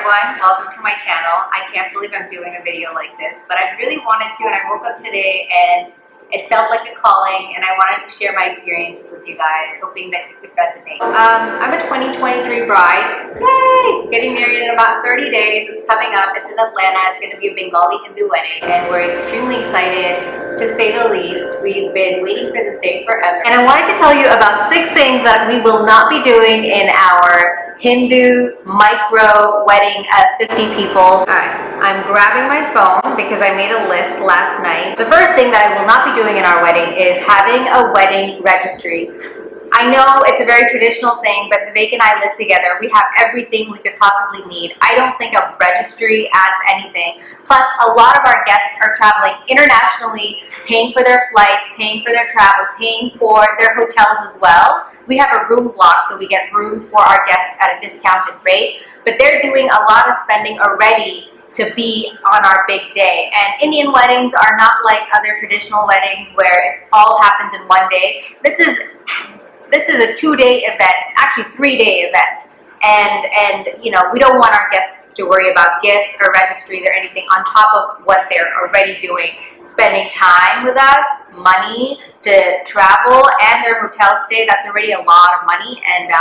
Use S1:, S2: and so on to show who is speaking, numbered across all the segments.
S1: everyone, welcome to my channel. I can't believe I'm doing a video like this, but I really wanted to, and I woke up today and it felt like a calling, and I wanted to share my experiences with you guys, hoping that you could resonate. I'm a 2023 bride. Yay! Getting married in about 30 days. It's coming up. It's in Atlanta. It's going to be a Bengali Hindu wedding, and we're extremely excited, to say the least. We've been waiting for this day forever. And I wanted to tell you about 6 things that we will not be doing in our Hindu micro wedding at 50 people. Alright, I'm grabbing my phone because I made a list last night. The first thing that I will not be doing in our wedding is having a wedding registry. I know it's a very traditional thing, but Vivek and I live together. We have everything we could possibly need. I don't think a registry adds anything. Plus, a lot of our guests are traveling internationally, paying for their flights, paying for their travel, paying for their hotels as well. We have a room block, so we get rooms for our guests at a discounted rate, but they're doing a lot of spending already to be on our big day. And Indian weddings are not like other traditional weddings where it all happens in one day. This is a 2-day event, actually 3-day event. And you know, we don't want our guests to worry about gifts or registries or anything on top of what they're already doing. Spending time with us, money to travel, and their hotel stay. That's already a lot of money, and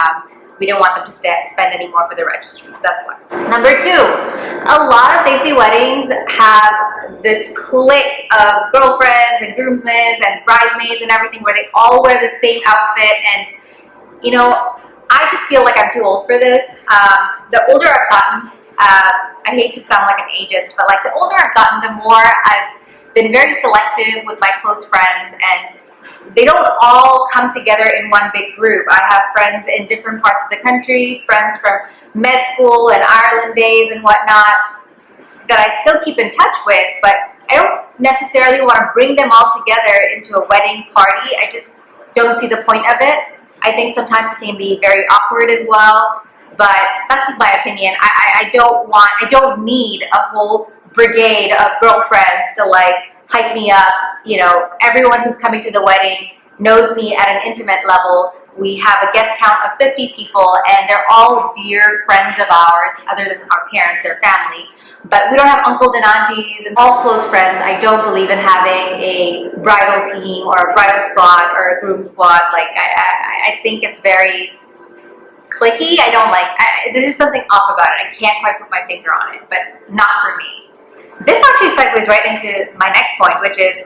S1: we don't want them to spend any more for the registry, so that's one. Number 2, a lot of DESI weddings have this clique of girlfriends and groomsmen and bridesmaids and everything where they all wear the same outfit, and you know, I just feel like I'm too old for this. The older I've gotten, I hate to sound like an ageist, but like the older I've gotten, the more I've been very selective with my close friends, and they don't all come together in one big group. I have friends in different parts of the country, friends from med school and Ireland days and whatnot that I still keep in touch with, but I don't necessarily want to bring them all together into a wedding party. I just don't see the point of it. I think sometimes it can be very awkward as well, but that's just my opinion. I don't need a whole brigade of girlfriends to like hype me up. You know, everyone who's coming to the wedding knows me at an intimate level. We have a guest count of 50 people, and they're all dear friends of ours, other than our parents, their family. But we don't have uncles and aunties and all close friends. I don't believe in having a bridal team or a bridal squad or a groom squad. Like, I think it's very cliquey. I don't like, there's just something off about it. I can't quite put my finger on it, but not for me. This actually segues right into my next point, which is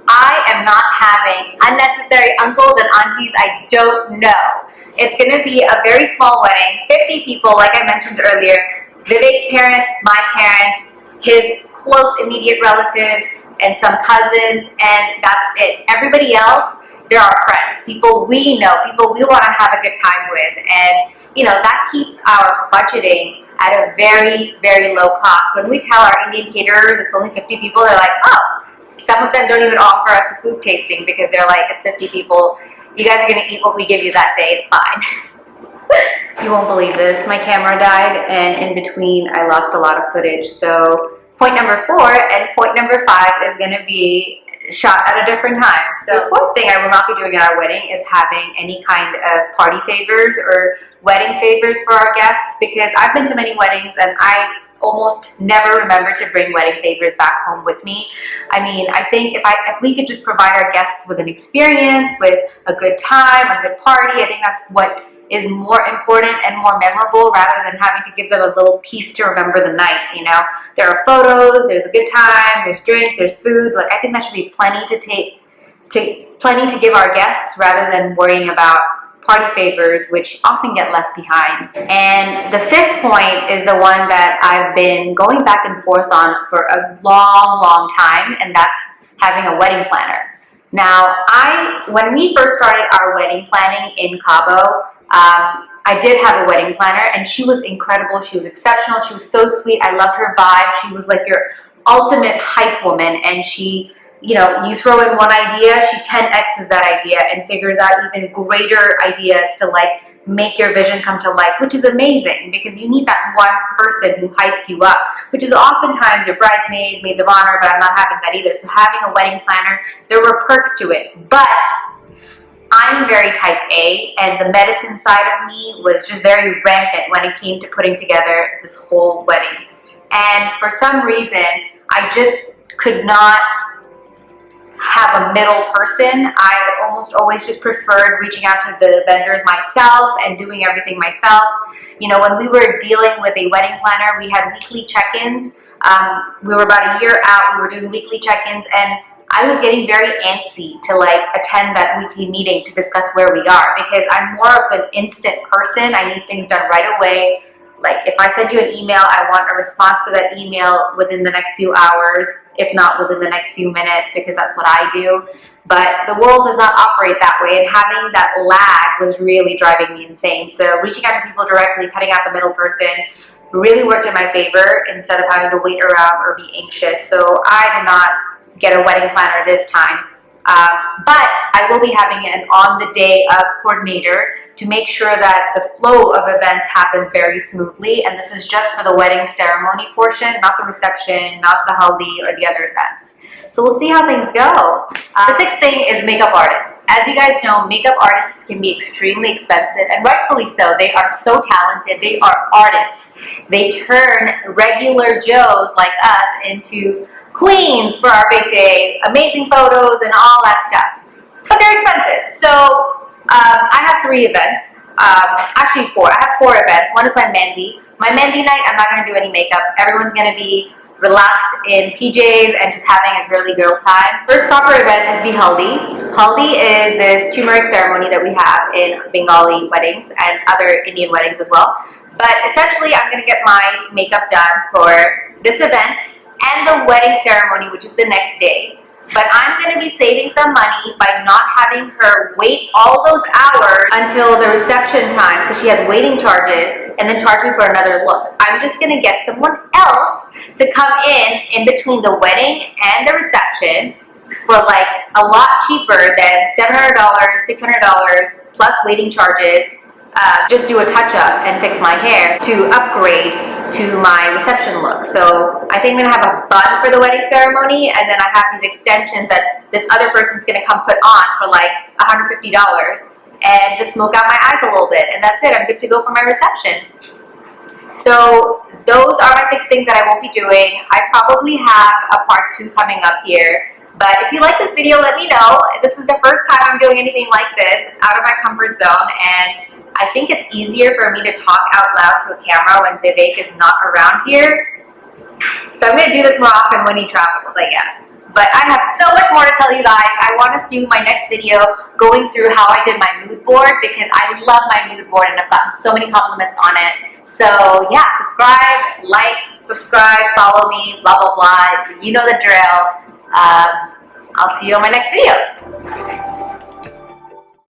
S1: I am not having unnecessary uncles and aunties I don't know. It's going to be a very small wedding, 50 people, like I mentioned earlier. Vivek's parents, my parents, his close immediate relatives, and some cousins, and that's it. Everybody else, they're our friends, people we know, people we want to have a good time with, and you know, that keeps our budgeting at a very, very low cost. When we tell our Indian caterers it's only 50 people, they're like, oh, some of them don't even offer us a food tasting because they're like, it's 50 people, you guys are going to eat what we give you that day, it's fine. You won't believe this, my camera died, and in between I lost a lot of footage. So point number 4 and point number 5 is going to be shot at a different time. So the 4th thing I will not be doing at our wedding is having any kind of party favors or wedding favors for our guests, because I've been to many weddings and I almost never remember to bring wedding favors back home with me. I mean, I think if we could just provide our guests with an experience, with a good time, a good party, I think that's what is more important and more memorable, rather than having to give them a little piece to remember the night. You know, there are photos, there's a good time, there's drinks, there's food. Like, I think that should be plenty to give our guests, rather than worrying about party favors, which often get left behind. And the 5th point is the one that I've been going back and forth on for a long time, and that's having a wedding planner. Now, when we first started our wedding planning in Cabo, I did have a wedding planner, and she was incredible. She was exceptional. She was so sweet. I loved her vibe. She was like your ultimate hype woman, and she, you know, you throw in one idea, she 10x's that idea and figures out even greater ideas to like make your vision come to life, which is amazing, because you need that one person who hypes you up, which is oftentimes your bridesmaids, maids of honor, but I'm not having that either. So having a wedding planner, there were perks to it, but I'm very type A, and the medicine side of me was just very rampant when it came to putting together this whole wedding. And for some reason, I just could not have a middle person. I almost always just preferred reaching out to the vendors myself and doing everything myself. You know, when we were dealing with a wedding planner, we had weekly check-ins. We were about a year out, we were doing weekly check-ins, and I was getting very antsy to like attend that weekly meeting to discuss where we are, because I'm more of an instant person. I need things done right away. Like if I send you an email, I want a response to that email within the next few hours, if not within the next few minutes, because that's what I do. But the world does not operate that way, and having that lag was really driving me insane. So reaching out to people directly, cutting out the middle person, really worked in my favor instead of having to wait around or be anxious. So I did not get a wedding planner this time. But I will be having an on-the-day of coordinator to make sure that the flow of events happens very smoothly. And this is just for the wedding ceremony portion, not the reception, not the haldi or the other events. So we'll see how things go. The sixth thing is makeup artists. As you guys know, makeup artists can be extremely expensive, and rightfully so. They are so talented. They are artists. They turn regular Joes like us into queens for our big day, amazing photos and all that stuff. But they're expensive. So I have 3 events, actually 4. I have 4 events. One is my mehndi. My mehndi night, I'm not going to do any makeup. Everyone's going to be relaxed in PJs and just having a girly girl time. First proper event is the haldi. Haldi is this turmeric ceremony that we have in Bengali weddings and other Indian weddings as well. But essentially, I'm going to get my makeup done for this event and the wedding ceremony, which is the next day. But I'm going to be saving some money by not having her wait all those hours until the reception time, because she has waiting charges, and then charge me for another look. I'm just going to get someone else to come in between the wedding and the reception for like a lot cheaper than $700, $600 plus waiting charges. Just do a touch-up and fix my hair to upgrade to my reception look. So I think I'm gonna have a bun for the wedding ceremony, and then I have these extensions that this other person's gonna come put on for like $150 and just smoke out my eyes a little bit, and that's it. I'm good to go for my reception. So those are my 6 things that I won't be doing. I probably have a part 2 coming up here. But if you like this video, let me know. This is the first time I'm doing anything like this. It's out of my comfort zone, and I think it's easier for me to talk out loud to a camera when Vivek is not around here. So I'm going to do this more often when he travels, I guess. But I have so much more to tell you guys. I want to do my next video going through how I did my mood board, because I love my mood board and I've gotten so many compliments on it. So yeah, subscribe, like, subscribe, follow me, blah, blah, blah. You know the drill. I'll see you on my next video.